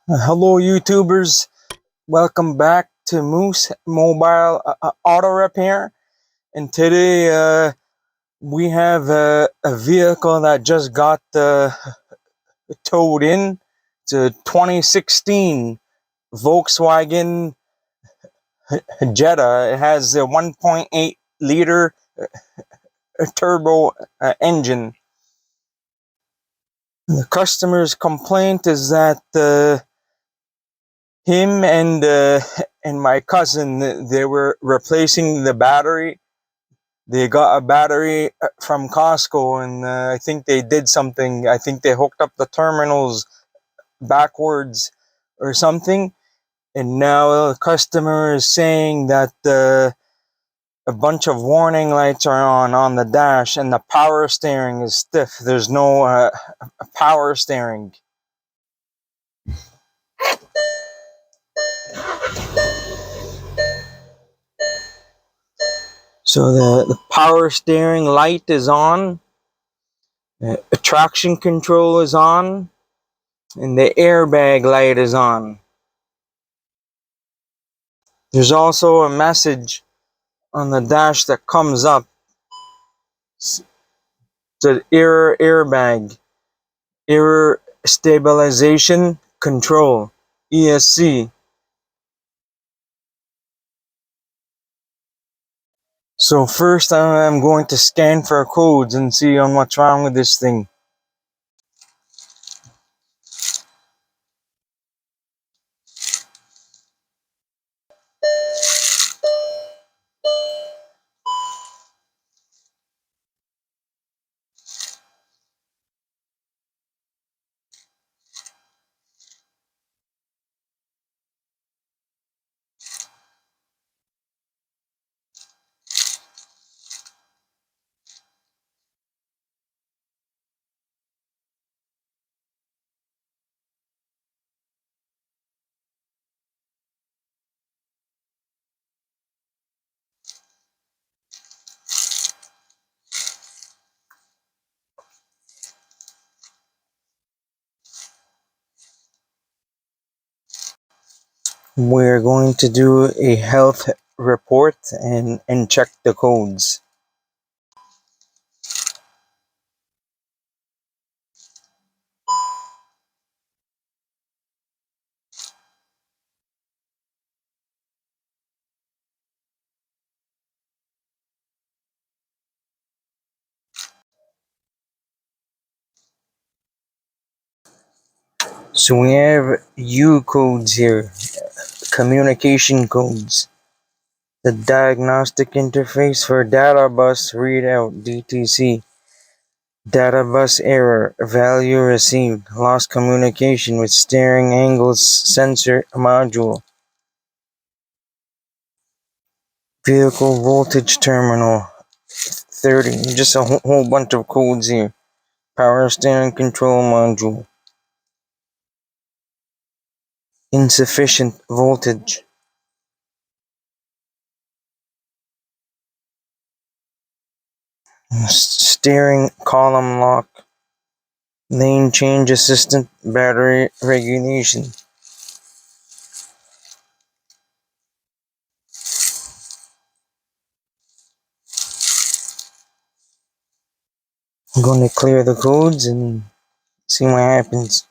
Hello, YouTubers. Welcome back to Moose Mobile Auto Repair. And today we have a vehicle that just got towed in. It's a 2016 Volkswagen Jetta. It has a 1.8 liter turbo engine. The customer's complaint is that him and my cousin, they were replacing the battery. They got a battery from Costco, and I think they did something. I think they hooked up the terminals backwards or something. And now the customer is saying that a bunch of warning lights are on the dash, and the power steering is stiff. There's no power steering. So the power steering light is on, traction control is on, and the airbag light is on. There's also a message on the dash that comes up. It's an error airbag, error stabilization control, ESC. So first I'm going to scan for codes and see on what's wrong with this thing. We're going to do a health report and check the codes. So we have U codes here, communication codes. The diagnostic interface for data bus readout DTC. Data bus error, value received, lost communication with steering angles sensor module. Vehicle voltage terminal 30, just a whole bunch of codes here. Power steering control module. Insufficient voltage. Steering column lock. Lane change assistant battery regulation. I'm going to clear the codes and see what happens.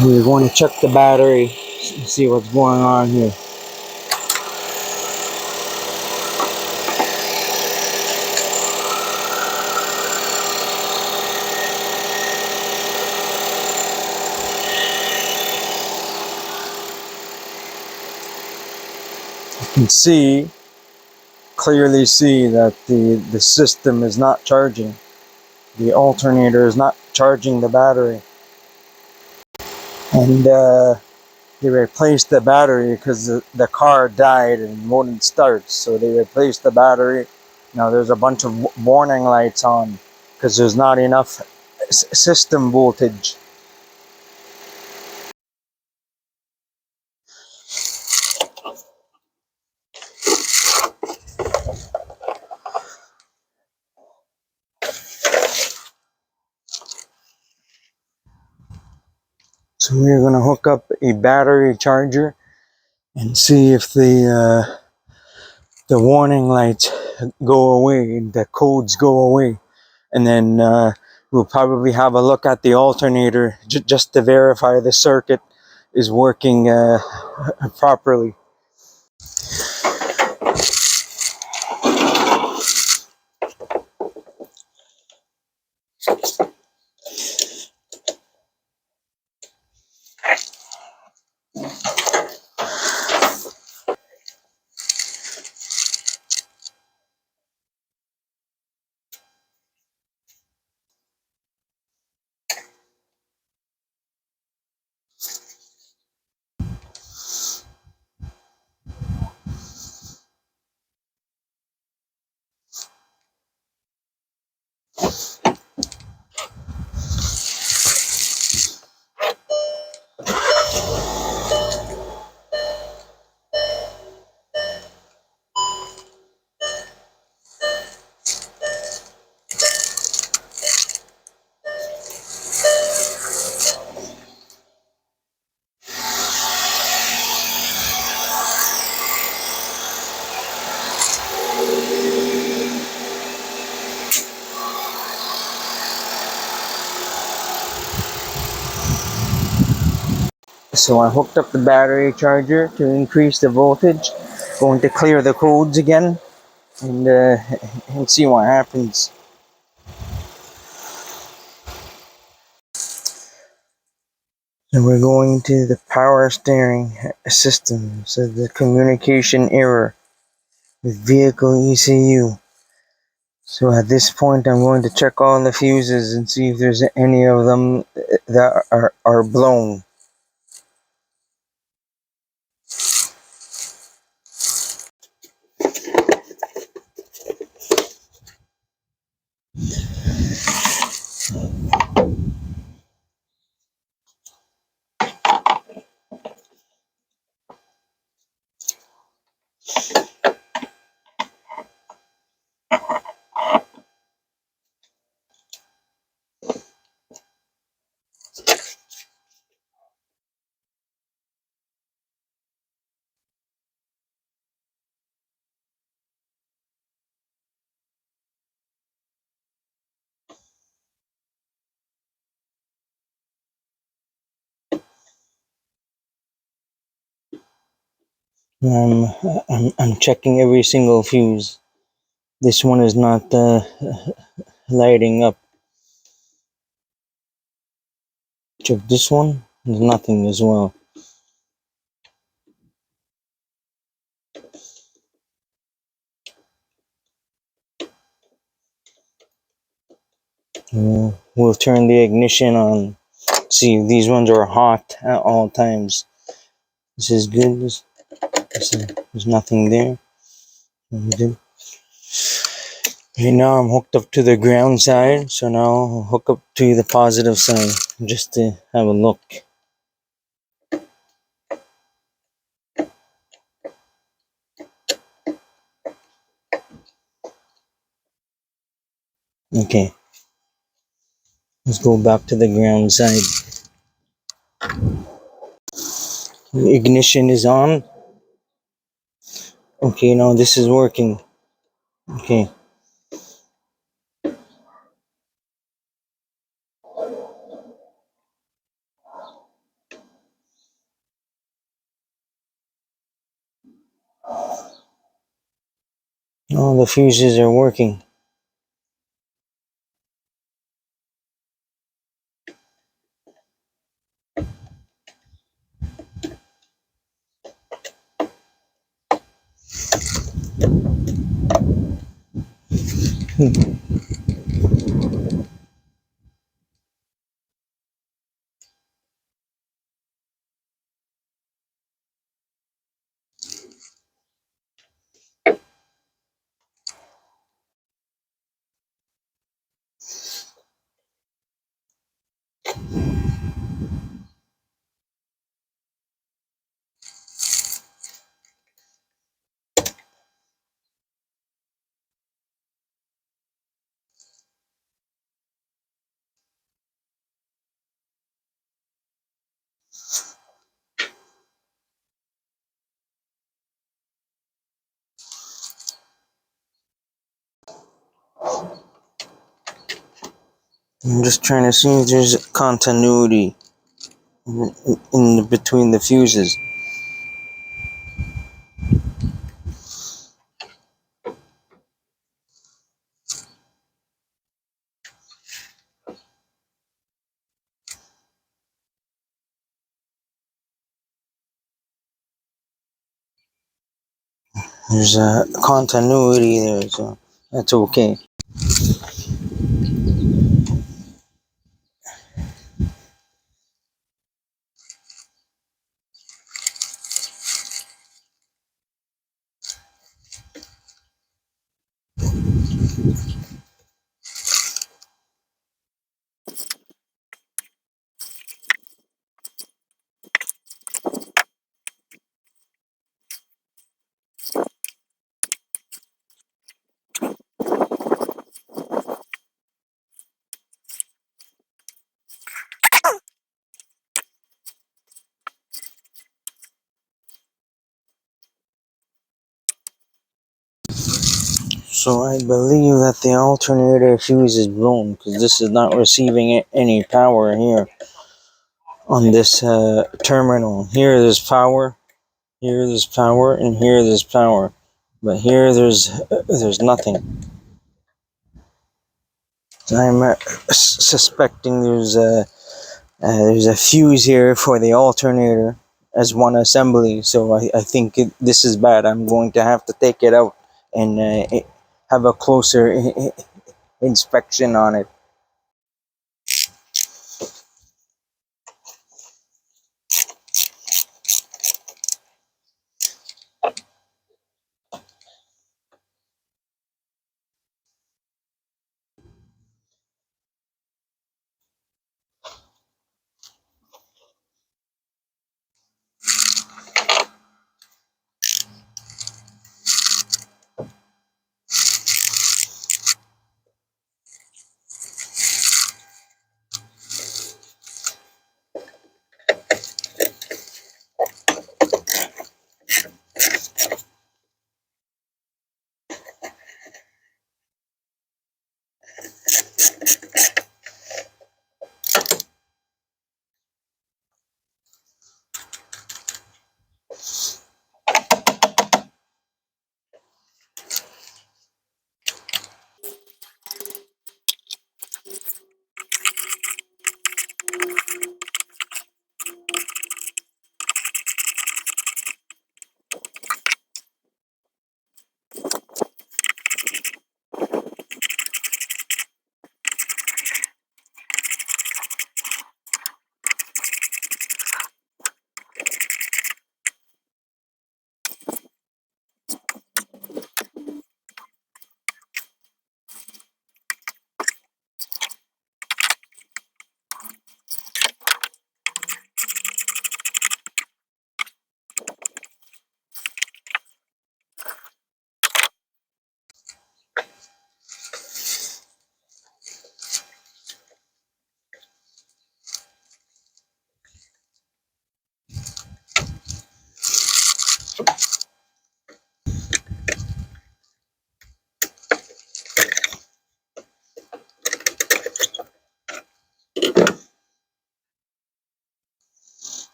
We're going to check the battery and see what's going on here. You can clearly see that the system is not charging. The alternator is not charging the battery. And they replaced the battery because the car died and wouldn't start. So they replaced the battery. Now there's a bunch of warning lights on because there's not enough system voltage. So we're gonna hook up a battery charger and see if the warning lights go away, the codes go away, and then we'll probably have a look at the alternator just to verify the circuit is working properly. So I hooked up the battery charger to increase the voltage. Going to clear the codes again and see what happens. So we're going to the power steering system. So the communication error with vehicle ECU. So at this point, I'm going to check all the fuses and see if there's any of them that are blown. I'm checking every single fuse. This one is not lighting up. Check this one. There's nothing as well. We'll turn the ignition on. See, these ones are hot at all times. This is good. There's nothing there. Right now I'm hooked up to the ground side, so now I'll hook up to the positive side just to have a look. Okay, let's go back to the ground side. The ignition is on. Okay, now this is working. Okay. All the fuses are working. I'm just trying to see if there's continuity in between the fuses. There's a continuity there, so that's okay. So I believe that the alternator fuse is blown because this is not receiving any power here on this terminal. Here there's power, here there's power, and here there's power. But here there's nothing. I'm suspecting there's a fuse here for the alternator as one assembly. So I think this is bad. I'm going to have to take it out and have a closer inspection on it.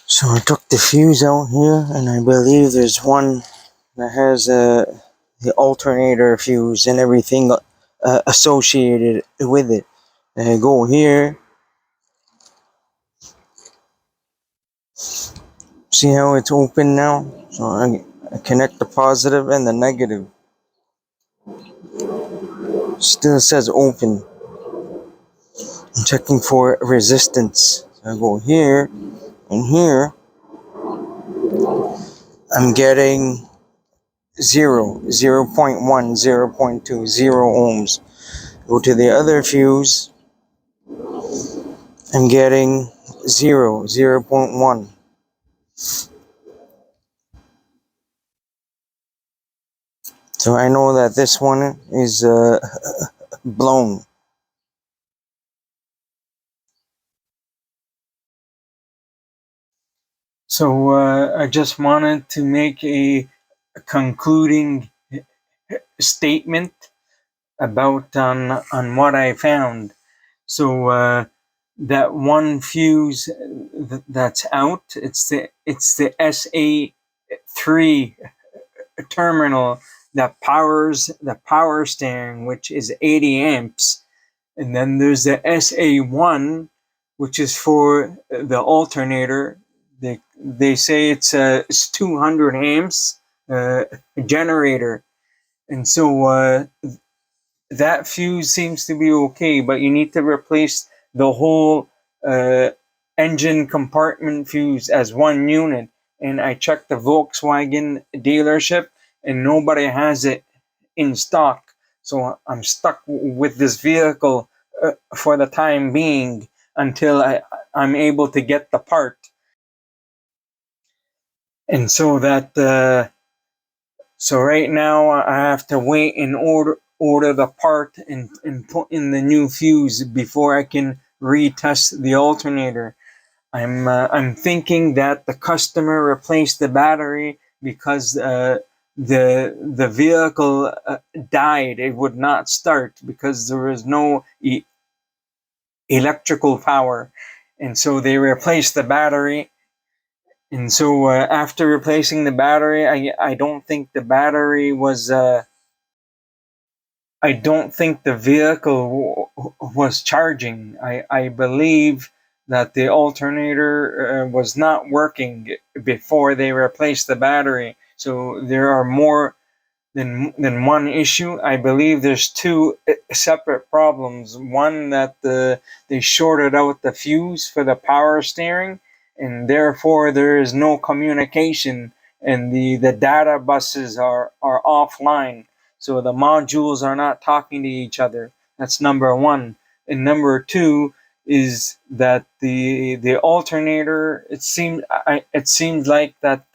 So I took the fuse out here, and I believe there's one that has the alternator fuse and everything associated with it. And I go here, see how it's open now? So I connect the positive and the negative. Still says open. I'm checking for resistance. So I go here, and here I'm getting 0.1, 0.2, 0 ohms. Go to the other fuse, I'm getting 0.1. So I know that this one is blown. So I just wanted to make a concluding statement about on what I found. So that one fuse that's out, it's the SA3 terminal that powers the power steering, which is 80 amps. And then there's the SA1, which is for the alternator. They say it's 200 amps generator. And so that fuse seems to be okay, but you need to replace the whole uh, engine compartment fuse as one unit. And I checked the Volkswagen dealership, and nobody has it in stock. So I'm stuck with this vehicle for the time being until I'm able to get the part. And so that so right now I have to wait and order the part and put in the new fuse before I can retest the alternator. I'm thinking that the customer replaced the battery because the vehicle died. It would not start because there was no electrical power, and so they replaced the battery. And so after replacing the battery, I don't think the battery was. I don't think the vehicle was charging. I believe that the alternator was not working before they replaced the battery. So there are more than one issue. I believe there's two separate problems. One that they shorted out the fuse for the power steering, and therefore there is no communication, and the data buses are offline. So the modules are not talking to each other. That's number one. And number two is that the alternator, it seems like that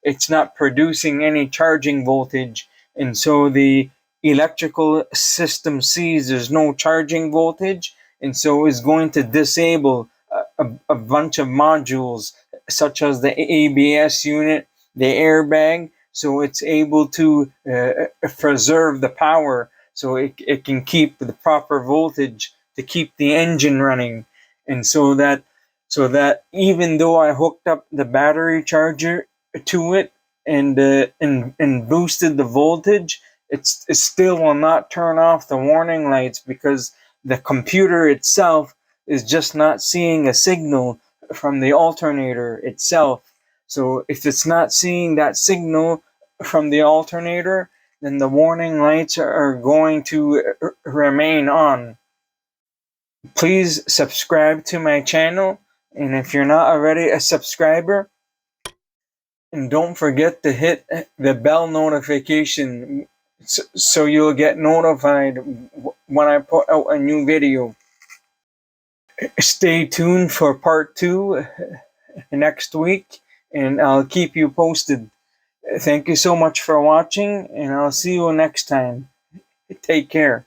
it's not producing any charging voltage, and so the electrical system sees there's no charging voltage, and so is going to disable a bunch of modules such as the ABS unit, the airbag, so it's able to preserve the power, so it can keep the proper voltage to keep the engine running. And so that even though I hooked up the battery charger to it and boosted the voltage, it still will not turn off the warning lights because the computer itself is just not seeing a signal from the alternator itself. So if it's not seeing that signal from the alternator, then the warning lights are going to remain on. Please subscribe to my channel, and if you're not already a subscriber, and don't forget to hit the bell notification so you'll get notified when I put out a new video. Stay tuned for part 2 next week, and I'll keep you posted. Thank you so much for watching, and I'll see you next time. Take care.